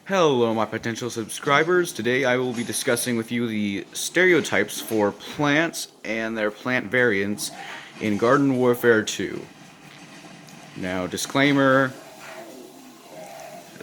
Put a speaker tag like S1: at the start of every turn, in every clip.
S1: Hello, my potential subscribers. Today I will be discussing with you the stereotypes for plants and their plant variants in Garden Warfare 2. Now, disclaimer,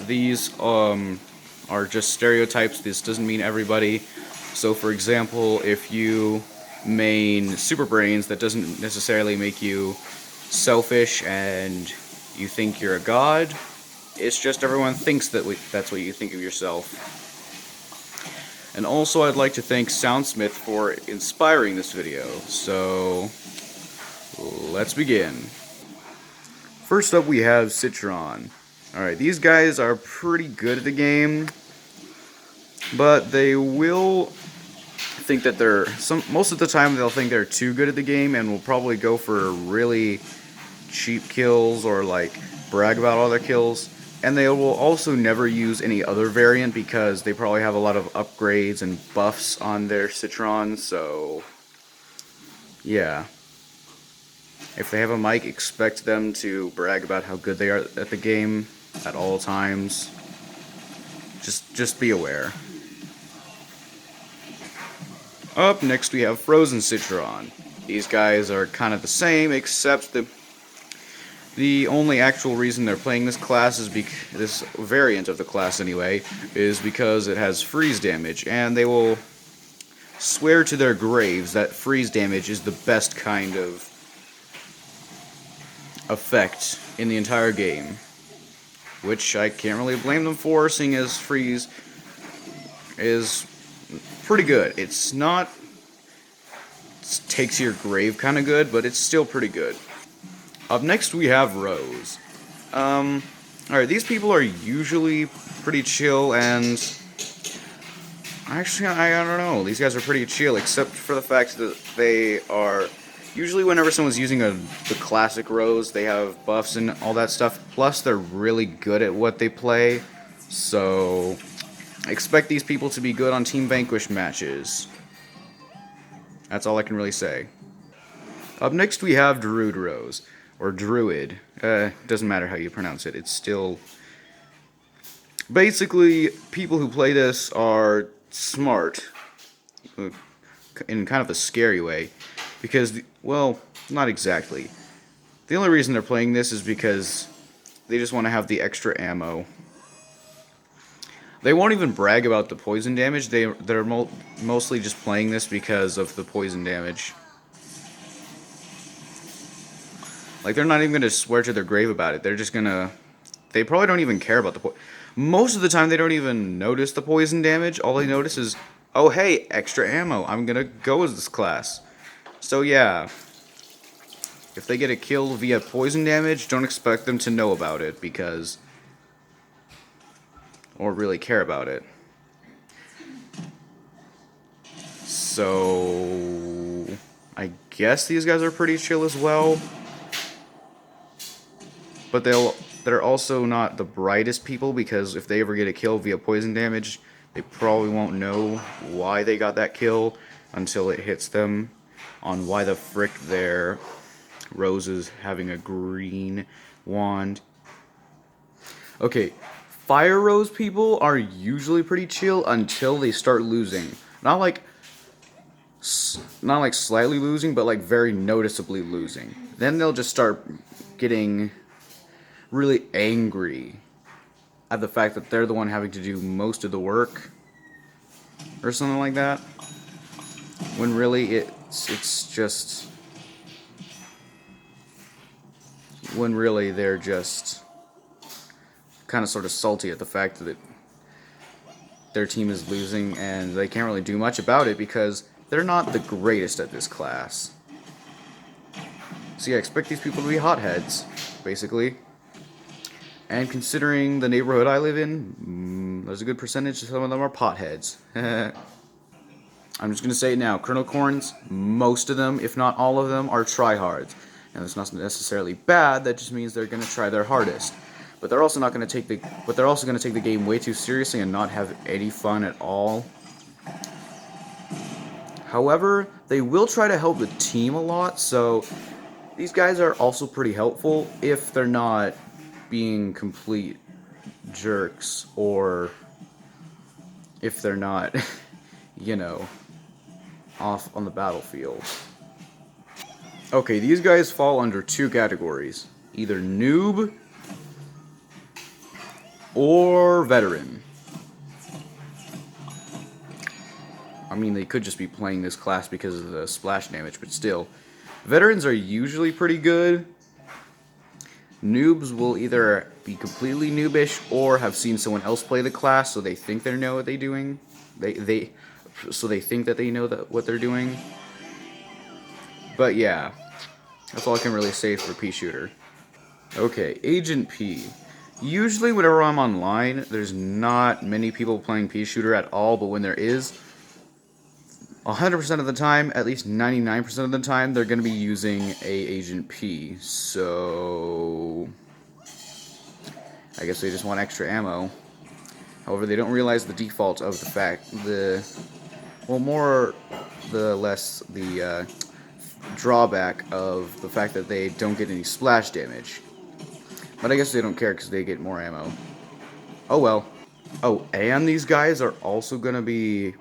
S1: these are just stereotypes. This doesn't mean everybody. So, for example, if you main Super Brains, that doesn't necessarily make you selfish and you think you're a god. It's just everyone thinks that's what you think of yourself. And also, I'd like to thank Soundsmith for inspiring this video. So, let's begin. First up, we have Citron. Alright, these guys are pretty good at the game, but they will think that most of the time they'll think they're too good at the game and will probably go for really cheap kills or like brag about all their kills. And they will also never use any other variant because they probably have a lot of upgrades and buffs on their Citron, so yeah. If they have a mic, expect them to brag about how good they are at the game at all times. Just be aware. Up next we have Frozen Citron. These guys are kind of the same, except the only actual reason they're playing this class is this variant of the class anyway, is because it has freeze damage, and they will swear to their graves that freeze damage is the best kind of effect in the entire game. Which I can't really blame them for, seeing as freeze is pretty good. It's not takes your grave kind of good, but it's still pretty good. Up next we have Rose. Alright, these people are usually pretty chill, and actually, I don't know, these guys are pretty chill, except for the fact that they are, usually whenever someone's using the classic Rose, they have buffs and all that stuff, plus they're really good at what they play, so expect these people to be good on Team Vanquish matches. That's all I can really say. Up next we have Druid Rose. Or Druid. Doesn't matter how you pronounce it. It's still... Basically, people who play this are smart. In kind of a scary way. Because, well, not exactly. The only reason they're playing this is because they just want to have the extra ammo. They won't even brag about the poison damage. They're mostly just playing this because of the poison damage. Like, they're not even going to swear to their grave about it. They're just going to... They probably don't even care about the poison. Most of the time, they don't even notice the poison damage. All they notice is, oh, hey, extra ammo. I'm going to go as this class. So, yeah. If they get a kill via poison damage, don't expect them to know about it, because... Or really care about it. So... I guess these guys are pretty chill as well. But they're also not the brightest people, because if they ever get a kill via poison damage, they probably won't know why they got that kill until it hits them on why the frick their Rose is having a green wand. Okay, Fire Rose people are usually pretty chill until they start losing. Not like slightly losing, but like very noticeably losing. Then they'll just start getting really angry at the fact that they're the one having to do most of the work or something like that, when really it's just when really they're just kind of sort of salty at the fact that their team is losing and they can't really do much about it because they're not the greatest at this class. So yeah, expect these people to be hotheads, basically. And considering the neighborhood I live in, there's a good percentage of some of them are potheads. I'm just going to say it now. Colonel Corns, most of them, if not all of them, are tryhards. And that's not necessarily bad, that just means they're going to try their hardest. But they're also not going to take the game way too seriously and not have any fun at all. However, they will try to help the team a lot, so these guys are also pretty helpful if they're not being complete jerks or if they're not, you know, off on the battlefield. Okay, these guys fall under two categories. Either noob or veteran. I mean, they could just be playing this class because of the splash damage, but still. Veterans are usually pretty good. Noobs will either be completely noobish or have seen someone else play the class, so they think they know what they're doing. So they think that they know what they're doing. But yeah, that's all I can really say for Pea Shooter. Okay, Agent P. Usually whenever I'm online, there's not many people playing Pea Shooter at all, but when there is, 100% of the time, at least 99% of the time, they're going to be using a Agent P. So I guess they just want extra ammo. However, they don't realize the default of the fact, drawback of the fact that they don't get any splash damage. But I guess they don't care because they get more ammo. Oh well. Oh, and these guys are also going to be,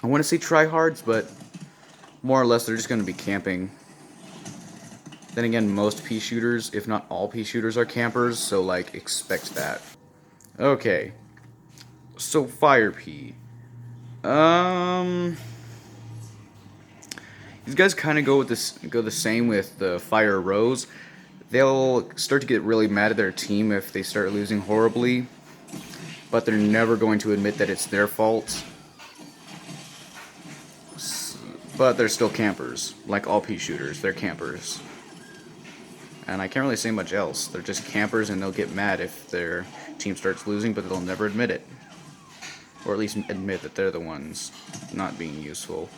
S1: I want to say tryhards, but more or less they're just going to be camping. Then again, most pea shooters, if not all pea shooters, are campers, so like expect that. Okay. So fire pea. These guys kind of go the same with the fire rose. They'll start to get really mad at their team if they start losing horribly, but they're never going to admit that it's their fault. But they're still campers, like all pea shooters. They're campers. And I can't really say much else. They're just campers, and they'll get mad if their team starts losing, but they'll never admit it. Or at least admit that they're the ones not being useful.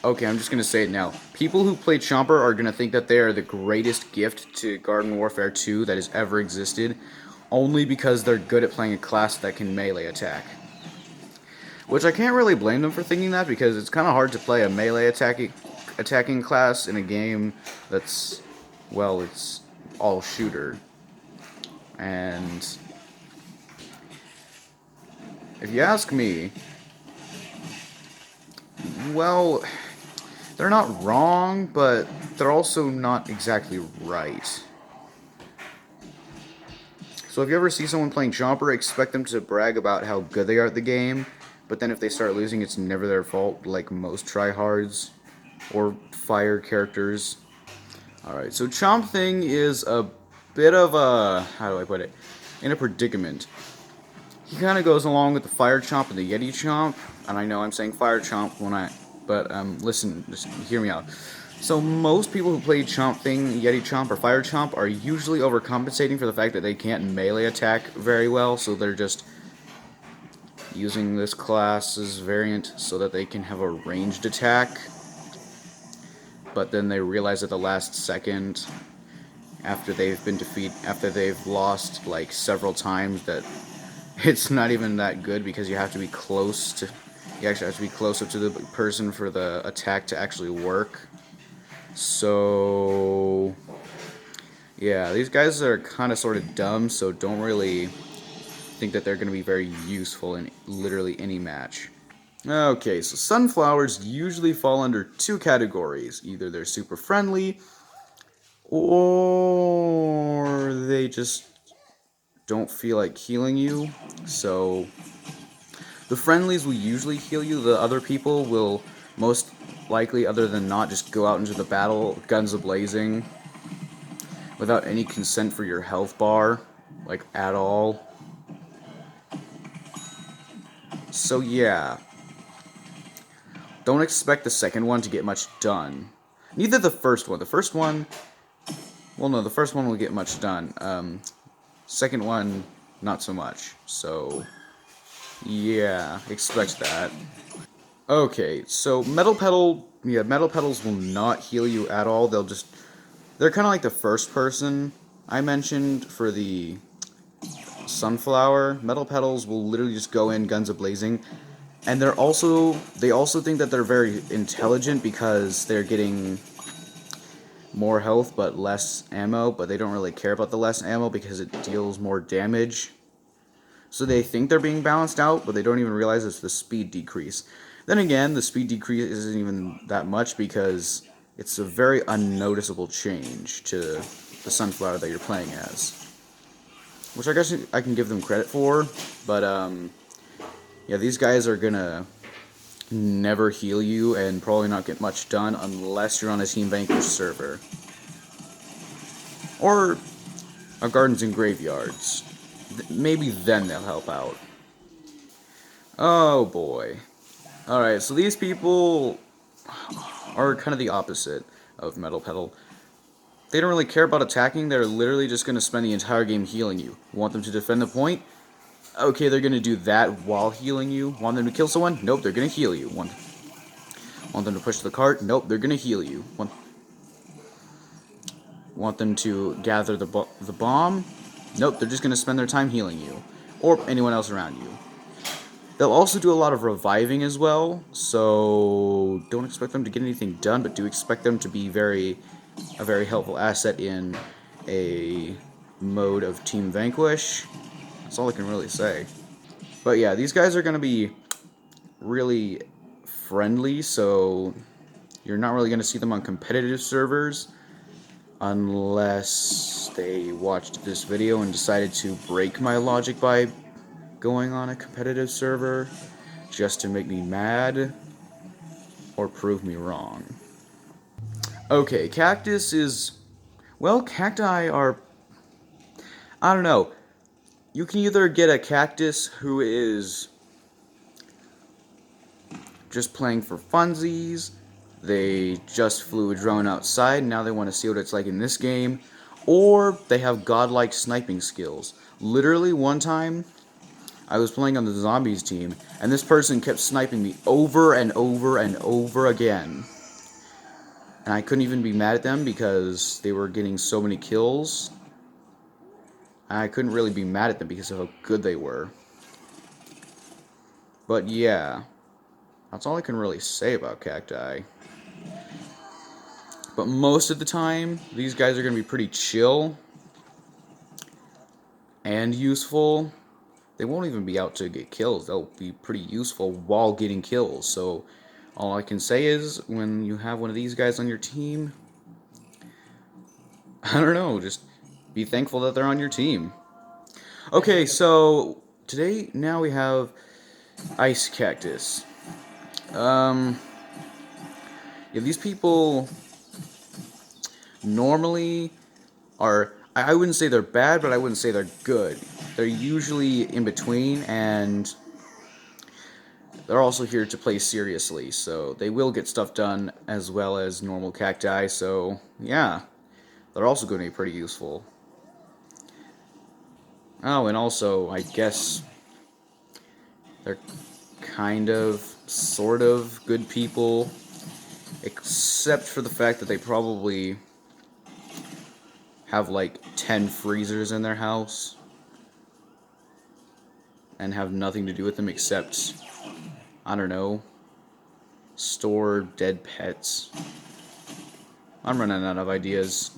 S1: Okay, I'm just going to say it now. People who play Chomper are going to think that they are the greatest gift to Garden Warfare 2 that has ever existed, only because they're good at playing a class that can melee attack. Which I can't really blame them for thinking that, because it's kind of hard to play a melee attacking class in a game that's, well, it's all shooter. And if you ask me, well, they're not wrong, but they're also not exactly right. So if you ever see someone playing Chomper, expect them to brag about how good they are at the game, but then if they start losing, it's never their fault, like most tryhards or fire characters. Alright, so Chomp Thing is a bit of a, how do I put it, in a predicament. He kind of goes along with the Fire Chomp and the Yeti Chomp, and I know I'm saying Fire Chomp but listen, just hear me out. So most people who play Chomp Thing, Yeti Chomp, or Fire Chomp are usually overcompensating for the fact that they can't melee attack very well, so they're just using this class's variant so that they can have a ranged attack. But then they realize at the last second, after they've lost like several times, that it's not even that good, because you actually have to be close up to the person for the attack to actually work. So yeah, these guys are kind of sort of dumb, so don't really think that they're going to be very useful in literally any match. Okay, so sunflowers usually fall under two categories. Either they're super friendly, or they just don't feel like healing you. So the friendlies will usually heal you. The other people will most likely, other than not, just go out into the battle, guns a-blazing, without any consent for your health bar, like, at all. So yeah, don't expect the second one to get much done. Neither the first one. The first one will get much done. Second one, not so much. So yeah, expect that. Okay, so metal petals will not heal you at all. They're kind of like the first person I mentioned for the sunflower. Metal petals will literally just go in guns a-blazing, and they also think that they're very intelligent because they're getting more health but less ammo, but they don't really care about the less ammo because it deals more damage. So they think they're being balanced out, but they don't even realize it's the speed decrease. Then again, the speed decrease isn't even that much because it's a very unnoticeable change to the Sunflower that you're playing as. Which I guess I can give them credit for, but yeah, these guys are gonna never heal you and probably not get much done unless you're on a Team Vanquish server. Or a Gardens and Graveyards. Maybe then they'll help out. Oh boy. Alright, so these people are kind of the opposite of Metal Petal. They don't really care about attacking, they're literally just going to spend the entire game healing you. Want them to defend the point? Okay, they're going to do that while healing you. Want them to kill someone? Nope, they're going to heal you. Want them to push the cart? Nope, they're going to heal you. Want them to gather the bomb? Nope, they're just going to spend their time healing you. Or anyone else around you. They'll also do a lot of reviving as well, so don't expect them to get anything done, but do expect them to be a very helpful asset in a mode of Team Vanquish. That's all I can really say. But yeah, these guys are going to be really friendly, so you're not really going to see them on competitive servers unless they watched this video and decided to break my logic by going on a competitive server just to make me mad or prove me wrong. Okay, cactus is... well, cacti are... I don't know. You can either get a cactus who is just playing for funsies, they just flew a drone outside, and now they want to see what it's like in this game, or they have godlike sniping skills. Literally, one time, I was playing on the zombies team, and this person kept sniping me over and over and over again. And I couldn't even be mad at them because they were getting so many kills. And I couldn't really be mad at them because of how good they were. But yeah, that's all I can really say about cacti. But most of the time, these guys are going to be pretty chill and useful. They won't even be out to get kills. They'll be pretty useful while getting kills. So all I can say is, when you have one of these guys on your team, I don't know, just be thankful that they're on your team. Okay, so today, now we have Ice Cactus. Yeah, these people normally are... I wouldn't say they're bad, but I wouldn't say they're good. They're usually in between, and they're also here to play seriously, so they will get stuff done as well as normal cacti, so yeah, they're also going to be pretty useful. Oh, and also, I guess they're kind of, sort of good people, except for the fact that they probably have like 10 freezers in their house and have nothing to do with them except, I don't know, store dead pets. I'm running out of ideas.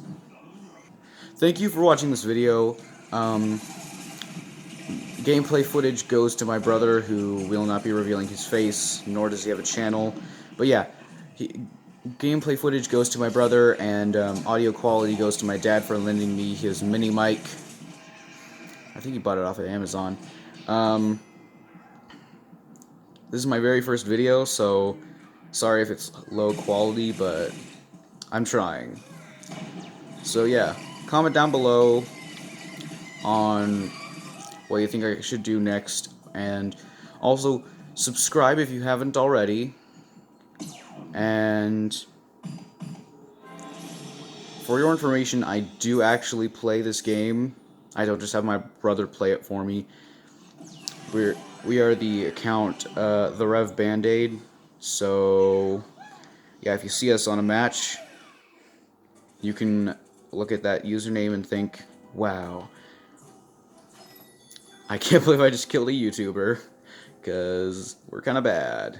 S1: Thank you for watching this video. Gameplay footage goes to my brother, who will not be revealing his face, nor does he have a channel. But yeah, gameplay footage goes to my brother, and audio quality goes to my dad for lending me his mini mic. I think he bought it off of Amazon. This is my very first video, so sorry if it's low quality, but I'm trying. So yeah, comment down below on what you think I should do next, and also subscribe if you haven't already. And for your information, I do actually play this game. I don't just have my brother play it for me. We are the account, the Rev Band-Aid. So yeah, if you see us on a match, you can look at that username and think, wow, I can't believe I just killed a YouTuber, because we're kind of bad.